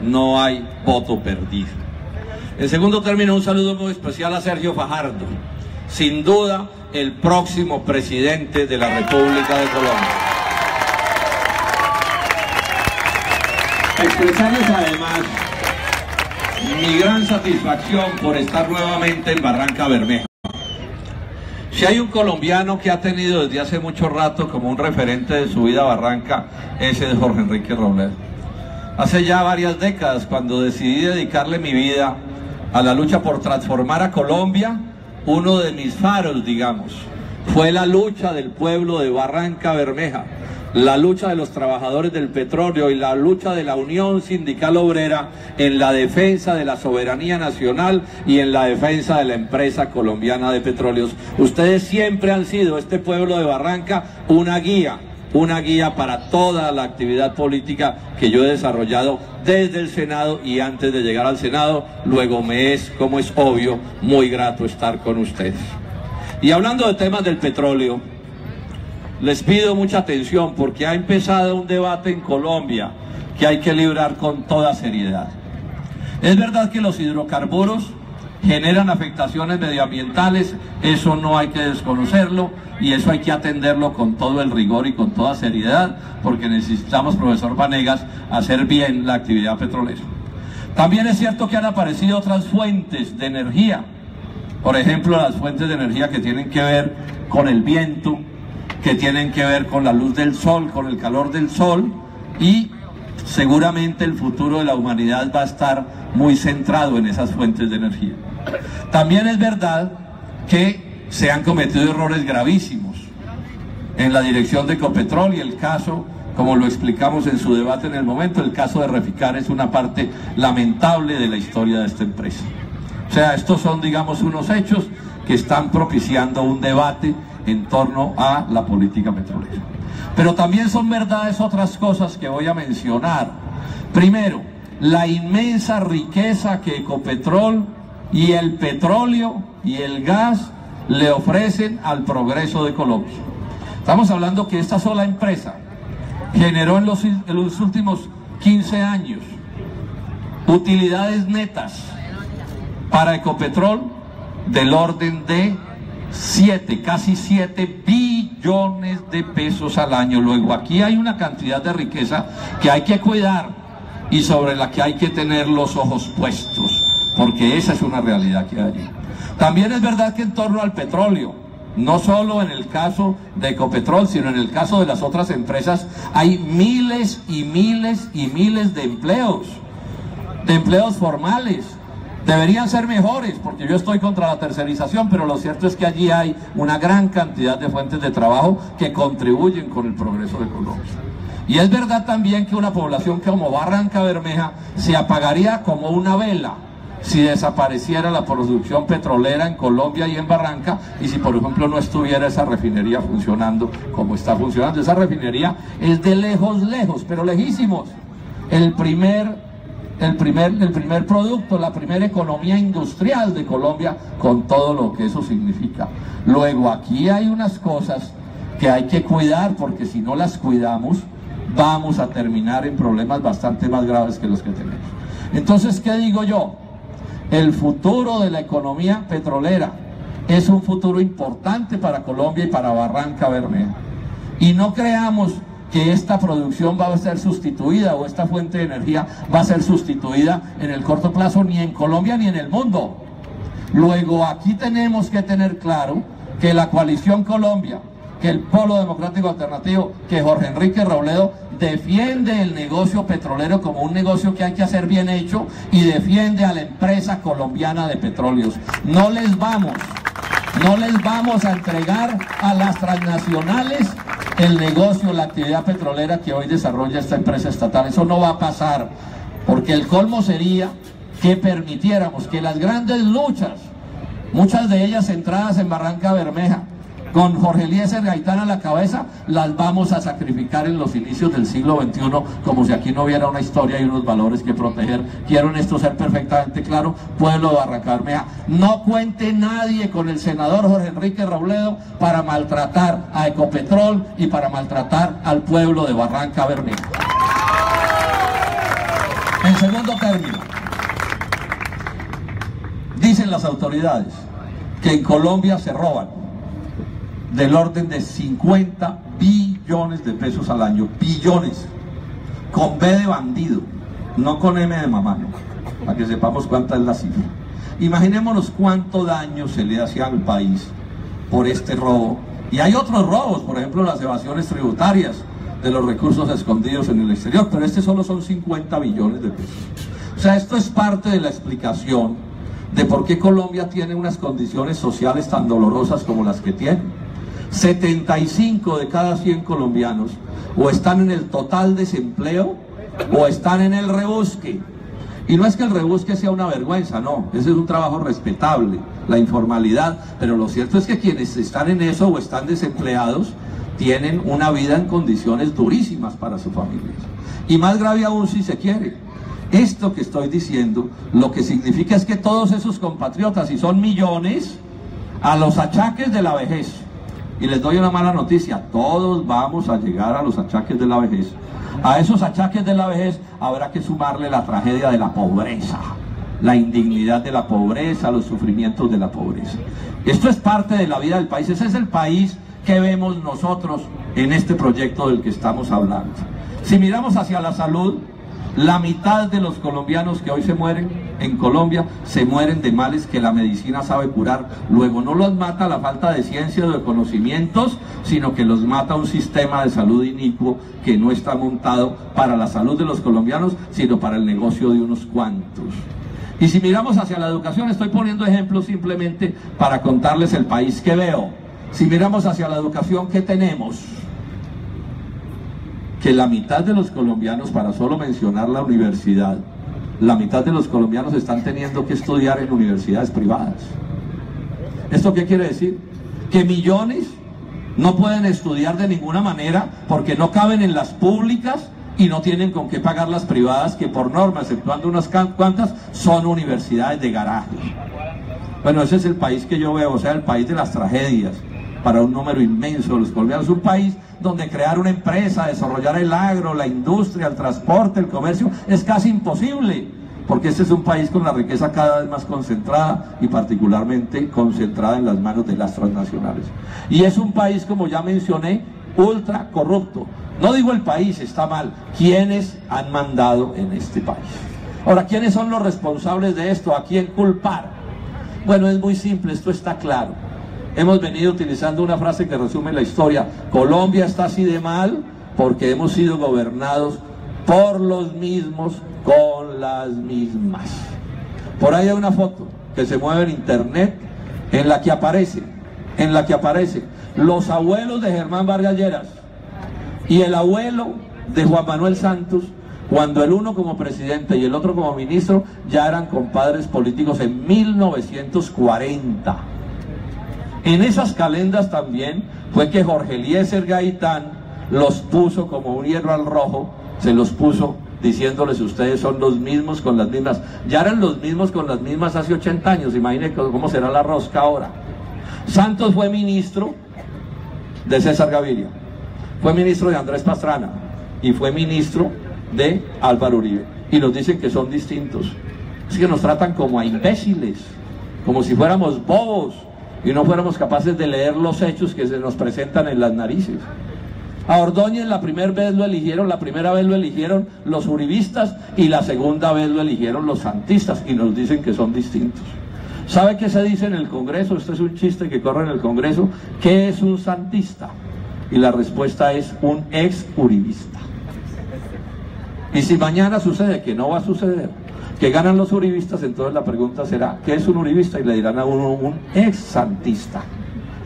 no hay voto perdido. En segundo término, un saludo muy especial a Sergio Fajardo, sin duda el próximo presidente de la República de Colombia. Expresarles además mi gran satisfacción por estar nuevamente en Barranca Bermeja. Si hay un colombiano que ha tenido desde hace mucho rato como un referente de su vida a Barranca, ese es Jorge Enrique Robledo. Hace ya varias décadas, cuando decidí dedicarle mi vida a la lucha por transformar a Colombia, uno de mis faros, digamos, fue la lucha del pueblo de Barranca Bermeja, la lucha de los trabajadores del petróleo y la lucha de la Unión Sindical Obrera en la defensa de la soberanía nacional y en la defensa de la empresa colombiana de petróleos. Ustedes siempre han sido, este pueblo de Barranca, una guía para toda la actividad política que yo he desarrollado desde el Senado y antes de llegar al Senado. Luego me es, como es obvio, muy grato estar con ustedes. Y hablando de temas del petróleo, les pido mucha atención porque ha empezado un debate en Colombia que hay que librar con toda seriedad. Es verdad que los hidrocarburos generan afectaciones medioambientales, eso no hay que desconocerlo y eso hay que atenderlo con todo el rigor y con toda seriedad, porque necesitamos, profesor Vanegas, hacer bien la actividad petrolera. También es cierto que han aparecido otras fuentes de energía, por ejemplo las fuentes de energía que tienen que ver con el viento, que tienen que ver con la luz del sol, con el calor del sol, y seguramente el futuro de la humanidad va a estar muy centrado en esas fuentes de energía. También es verdad que se han cometido errores gravísimos en la dirección de Ecopetrol, y el caso, como lo explicamos en su debate en el momento, el caso de Reficar es una parte lamentable de la historia de esta empresa. O sea, estos son, digamos, unos hechos que están propiciando un debate en torno a la política petrolera. Pero también son verdades otras cosas que voy a mencionar. Primero, la inmensa riqueza que Ecopetrol y el petróleo y el gas le ofrecen al progreso de Colombia. Estamos hablando que esta sola empresa generó en los últimos 15 años utilidades netas para Ecopetrol del orden de casi 7 billones de pesos al año. Luego aquí hay una cantidad de riqueza que hay que cuidar y sobre la que hay que tener los ojos puestos, porque esa es una realidad que hay allí. También es verdad que en torno al petróleo, no solo en el caso de Ecopetrol, sino en el caso de las otras empresas, hay miles y miles y miles de empleos formales. Deberían ser mejores, porque yo estoy contra la tercerización, pero lo cierto es que allí hay una gran cantidad de fuentes de trabajo que contribuyen con el progreso de Colombia. Y es verdad también que una población como Barranca Bermeja se apagaría como una vela si desapareciera la producción petrolera en Colombia y en Barranca, y si por ejemplo no estuviera esa refinería funcionando como está funcionando. Esa refinería es de lejos, pero lejísimos, el primer producto, la primera economía industrial de Colombia, con todo lo que eso significa. Luego aquí hay unas cosas que hay que cuidar, porque si no las cuidamos vamos a terminar en problemas bastante más graves que los que tenemos. Entonces, ¿qué digo yo? El futuro de la economía petrolera es un futuro importante para Colombia y para Barranca Bermeja, y no creamos que esta producción va a ser sustituida, o esta fuente de energía va a ser sustituida en el corto plazo, ni en Colombia ni en el mundo. Luego aquí tenemos que tener claro que la Coalición Colombia, que el Polo Democrático Alternativo, que Jorge Enrique Robledo defiende el negocio petrolero como un negocio que hay que hacer bien hecho, y defiende a la empresa colombiana de petróleos. No les vamos a entregar a las transnacionales el negocio, la actividad petrolera que hoy desarrolla esta empresa estatal. Eso no va a pasar, porque el colmo sería que permitiéramos que las grandes luchas, muchas de ellas centradas en Barranca Bermeja, con Jorge Eliezer Gaitán a la cabeza, las vamos a sacrificar en los inicios del siglo XXI, como si aquí no hubiera una historia y unos valores que proteger. Quiero en esto ser perfectamente claro, pueblo de Barranca Bermeja, no cuente nadie con el senador Jorge Enrique Robledo para maltratar a Ecopetrol y para maltratar al pueblo de Barranca Bermeja. En segundo término, dicen las autoridades que en Colombia se roban del orden de 50 billones de pesos al año, billones, con B de bandido, no con M de mamá, ¿no? Para que sepamos cuánta es la cifra. Imaginémonos cuánto daño se le hace al país por este robo. Y hay otros robos, por ejemplo las evasiones tributarias de los recursos escondidos en el exterior, pero este solo son 50 billones de pesos. O sea, esto es parte de la explicación de por qué Colombia tiene unas condiciones sociales tan dolorosas como las que tiene. 75 de cada 100 colombianos o están en el total desempleo o están en el rebusque. Y no es que el rebusque sea una vergüenza, no, ese es un trabajo respetable, la informalidad, pero lo cierto es que quienes están en eso o están desempleados tienen una vida en condiciones durísimas para sus familias. Y más grave aún si se quiere. Esto que estoy diciendo, lo que significa es que todos esos compatriotas, y son millones, a los achaques de la vejez, y les doy una mala noticia, todos vamos a llegar a los achaques de la vejez. A esos achaques de la vejez habrá que sumarle la tragedia de la pobreza, la indignidad de la pobreza, los sufrimientos de la pobreza. Esto es parte de la vida del país, ese es el país que vemos nosotros en este proyecto del que estamos hablando. Si miramos hacia la salud, la mitad de los colombianos que hoy se mueren en Colombia se mueren de males que la medicina sabe curar. Luego no los mata la falta de ciencia o de conocimientos, sino que los mata un sistema de salud inicuo que no está montado para la salud de los colombianos, sino para el negocio de unos cuantos. Y si miramos hacia la educación, estoy poniendo ejemplos simplemente para contarles el país que veo. Si miramos hacia la educación, ¿qué tenemos? Que la mitad de los colombianos, para solo mencionar la universidad, la mitad de los colombianos están teniendo que estudiar en universidades privadas. ¿Esto qué quiere decir? Que millones no pueden estudiar de ninguna manera porque no caben en las públicas y no tienen con qué pagar las privadas, que por norma, exceptuando unas cuantas, son universidades de garaje. Bueno, ese es el país que yo veo, o sea, el país de las tragedias para un número inmenso de los colombianos. Un país donde crear una empresa, desarrollar el agro, la industria, el transporte, el comercio, es casi imposible, porque este es un país con la riqueza cada vez más concentrada y particularmente concentrada en las manos de las transnacionales. Y es un país, como ya mencioné, ultra corrupto. No digo el país, está mal, ¿quiénes han mandado en este país? Ahora, ¿quiénes son los responsables de esto? ¿A quién culpar? Bueno, es muy simple, esto está claro. Hemos venido utilizando una frase que resume la historia. Colombia está así de mal porque hemos sido gobernados por los mismos, con las mismas. Por ahí hay una foto que se mueve en internet en la que aparece los abuelos de Germán Vargas Lleras y el abuelo de Juan Manuel Santos, cuando el uno como presidente y el otro como ministro ya eran compadres políticos en 1940. En esas calendas también fue que Jorge Eliezer Gaitán los puso como un hierro al rojo, se los puso diciéndoles: ustedes son los mismos con las mismas. Ya eran los mismos con las mismas hace 80 años, imagínense cómo será la rosca ahora. Santos fue ministro de César Gaviria, fue ministro de Andrés Pastrana y fue ministro de Álvaro Uribe, y nos dicen que son distintos. Es que nos tratan como a imbéciles, como si fuéramos bobos y no fuéramos capaces de leer los hechos que se nos presentan en las narices. A Ordóñez la primera vez lo eligieron los uribistas y la segunda vez lo eligieron los santistas, y nos dicen que son distintos. ¿Sabe qué se dice en el Congreso? Este es un chiste que corre en el Congreso. ¿Qué es un santista? Y la respuesta es un ex uribista. Y si mañana sucede, que no va a suceder, que ganan los uribistas, entonces la pregunta será: ¿qué es un uribista? Y le dirán a uno: un ex santista.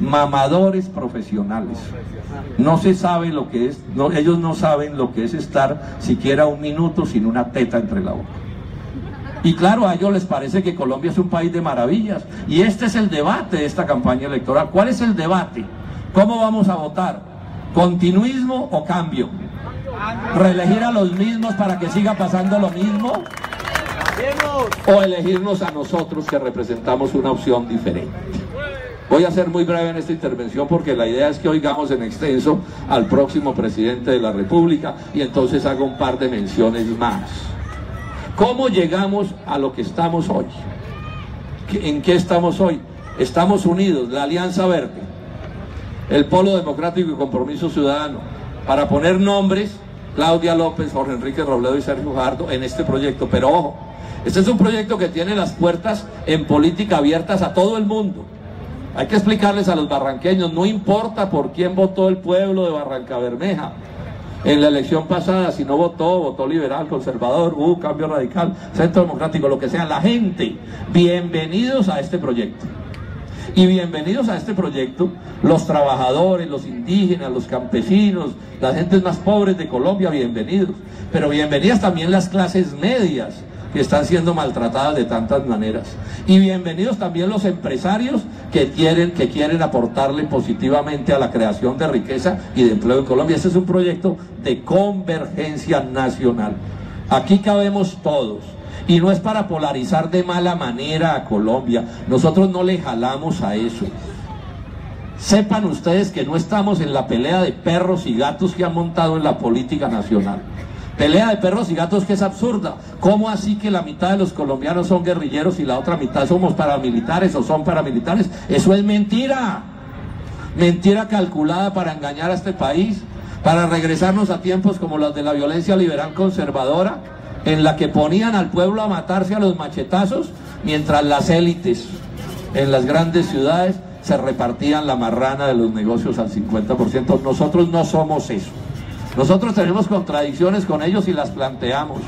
Mamadores profesionales. No se sabe lo que es, ellos no saben lo que es estar siquiera un minuto sin una teta entre la boca. Y claro, a ellos les parece que Colombia es un país de maravillas, y este es el debate de esta campaña electoral. ¿Cuál es el debate? ¿Cómo vamos a votar? ¿Continuismo o cambio? ¿Reelegir a los mismos para que siga pasando lo mismo? ¿O elegirnos a nosotros, que representamos una opción diferente? Voy a ser muy breve en esta intervención porque la idea es que oigamos en extenso al próximo presidente de la República, y entonces hago un par de menciones más. ¿Cómo llegamos a lo que estamos hoy? ¿En qué estamos hoy? Estamos unidos, la Alianza Verde, el Polo Democrático y Compromiso Ciudadano, para poner nombres, Claudia López, Jorge Enrique Robledo y Sergio Fajardo, en este proyecto. Pero ojo, este es un proyecto que tiene las puertas en política abiertas a todo el mundo. Hay que explicarles a los barranqueños, no importa por quién votó el pueblo de Barrancabermeja en la elección pasada, si no votó liberal, conservador, cambio radical, centro democrático, lo que sea, la gente, bienvenidos a este proyecto. Y bienvenidos a este proyecto los trabajadores, los indígenas, los campesinos, las gentes más pobres de Colombia, bienvenidos. Pero bienvenidas también las clases medias, que están siendo maltratadas de tantas maneras. Y bienvenidos también los empresarios que quieren aportarle positivamente a la creación de riqueza y de empleo en Colombia. Este es un proyecto de convergencia nacional. Aquí cabemos todos. Y no es para polarizar de mala manera a Colombia. Nosotros no le jalamos a eso. Sepan ustedes que no estamos en la pelea de perros y gatos que han montado en la política nacional. Pelea de perros y gatos que es absurda. ¿Cómo así que la mitad de los colombianos son guerrilleros y la otra mitad somos paramilitares o son paramilitares? Eso es mentira. Mentira calculada para engañar a este país, para regresarnos a tiempos como los de la violencia liberal conservadora, en la que ponían al pueblo a matarse a los machetazos, mientras las élites en las grandes ciudades se repartían la marrana de los negocios al 50%. Nosotros no somos eso. Nosotros tenemos contradicciones con ellos y las planteamos.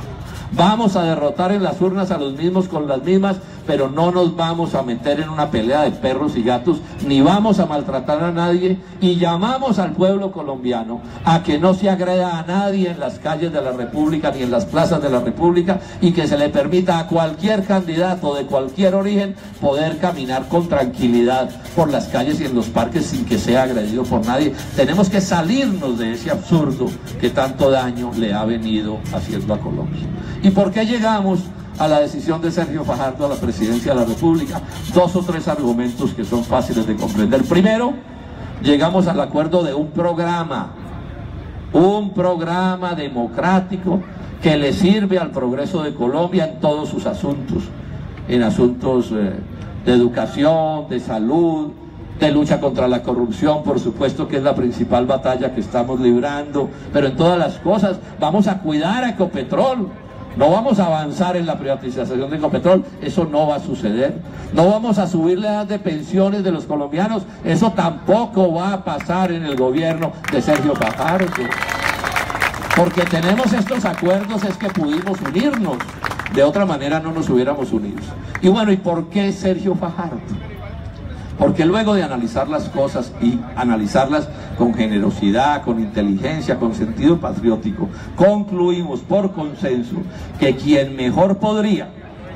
Vamos a derrotar en las urnas a los mismos con las mismas, pero no nos vamos a meter en una pelea de perros y gatos, ni vamos a maltratar a nadie, y llamamos al pueblo colombiano a que no se agreda a nadie en las calles de la República ni en las plazas de la República, y que se le permita a cualquier candidato de cualquier origen poder caminar con tranquilidad por las calles y en los parques sin que sea agredido por nadie. Tenemos que salirnos de ese absurdo que tanto daño le ha venido haciendo a Colombia. ¿Y por qué llegamos a la decisión de Sergio Fajardo a la presidencia de la República? 2 o 3 argumentos que son fáciles de comprender. Primero, llegamos al acuerdo de un programa democrático que le sirve al progreso de Colombia en todos sus asuntos, en asuntos de educación, de salud, de lucha contra la corrupción, por supuesto que es la principal batalla que estamos librando, pero en todas las cosas vamos a cuidar a Ecopetrol. No vamos a avanzar en la privatización de Ecopetrol, eso no va a suceder. No vamos a subir la edad de pensiones de los colombianos, eso tampoco va a pasar en el gobierno de Sergio Fajardo. Porque tenemos estos acuerdos, es que pudimos unirnos, de otra manera no nos hubiéramos unido. Y bueno, ¿y por qué Sergio Fajardo? Porque luego de analizar las cosas y analizarlas con generosidad, con inteligencia, con sentido patriótico, concluimos por consenso que quien mejor podría,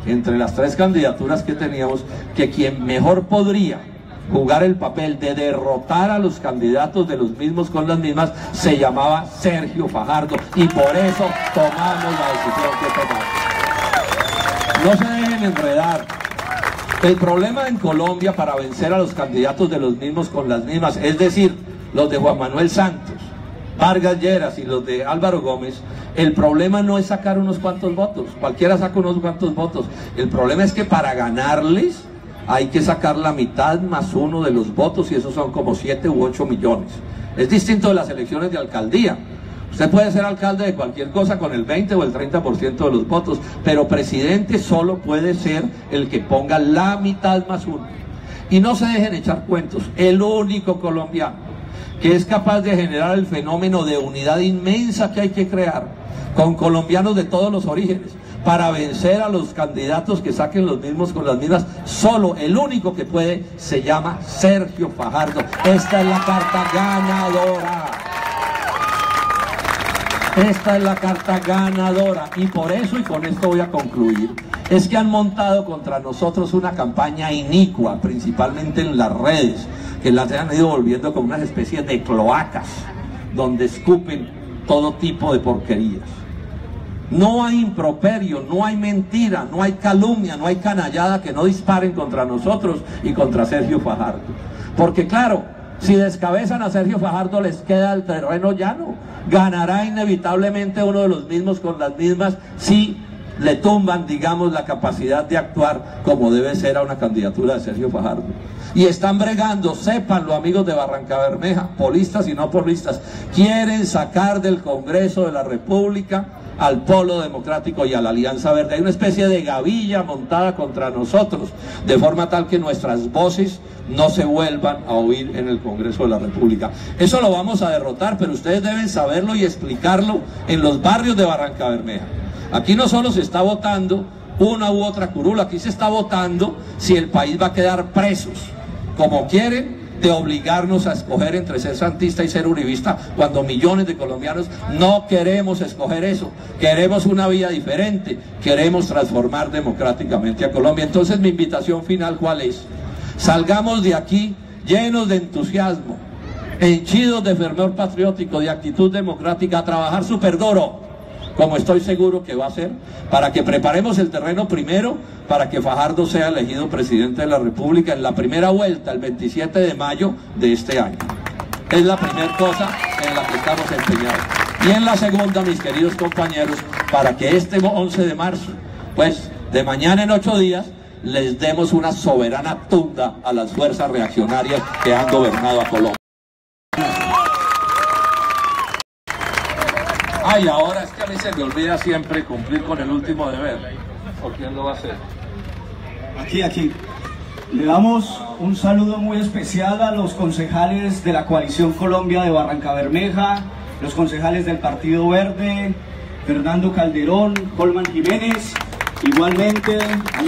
entre las 3 candidaturas que teníamos, que quien mejor podría jugar el papel de derrotar a los candidatos de los mismos con las mismas, se llamaba Sergio Fajardo, y por eso tomamos la decisión que tomamos. No se dejen enredar. El problema en Colombia para vencer a los candidatos de los mismos con las mismas, es decir, los de Juan Manuel Santos, Vargas Lleras y los de Álvaro Gómez, el problema no es sacar unos cuantos votos, cualquiera saca unos cuantos votos, el problema es que para ganarles hay que sacar la mitad más 1 de los votos, y esos son como 7 u 8 millones. Es distinto de las elecciones de alcaldía. Usted puede ser alcalde de cualquier cosa con el 20 o el 30% de los votos, pero presidente solo puede ser el que ponga la mitad más 1. Y no se dejen echar cuentos, el único colombiano que es capaz de generar el fenómeno de unidad inmensa que hay que crear, con colombianos de todos los orígenes, para vencer a los candidatos que saquen los mismos con las mismas, solo el único que puede se llama Sergio Fajardo. Esta es la carta ganadora. Esta es la carta ganadora, y por eso, y con esto voy a concluir, es que han montado contra nosotros una campaña inicua, principalmente en las redes, que las han ido volviendo como unas especies de cloacas, donde escupen todo tipo de porquerías. No hay improperio, no hay mentira, no hay calumnia, no hay canallada que no disparen contra nosotros y contra Sergio Fajardo. Porque claro, si descabezan a Sergio Fajardo les queda el terreno llano. Ganará inevitablemente uno de los mismos con las mismas si le tumban, digamos, la capacidad de actuar como debe ser a una candidatura de Sergio Fajardo. Y están bregando, sépanlo, amigos de Barrancabermeja, polistas y no polistas, quieren sacar del Congreso de la República al Polo Democrático y a la Alianza Verde. Hay una especie de gavilla montada contra nosotros, de forma tal que nuestras voces no se vuelvan a oír en el Congreso de la República. Eso lo vamos a derrotar, pero ustedes deben saberlo y explicarlo en los barrios de Barrancabermeja. Aquí no solo se está votando una u otra curula, aquí se está votando si el país va a quedar presos, como quieren, de obligarnos a escoger entre ser santista y ser uribista, cuando millones de colombianos no queremos escoger eso, queremos una vida diferente, queremos transformar democráticamente a Colombia. Entonces mi invitación final, ¿cuál es? Salgamos de aquí llenos de entusiasmo, henchidos de fervor patriótico, de actitud democrática, a trabajar súper duro, como estoy seguro que va a ser, para que preparemos el terreno primero, para que Fajardo sea elegido presidente de la República en la primera vuelta, el 27 de mayo de este año. Es la primera cosa en la que estamos empeñados. Y en la segunda, mis queridos compañeros, para que este 11 de marzo, pues de mañana en 8 días, les demos una soberana tunda a las fuerzas reaccionarias que han gobernado a Colombia. Ay, ahora es que a mí se me olvida siempre cumplir con el último deber. ¿Por quién lo va a hacer? Aquí. Le damos un saludo muy especial a los concejales de la Coalición Colombia de Barrancabermeja, los concejales del Partido Verde, Fernando Calderón, Colman Jiménez, igualmente a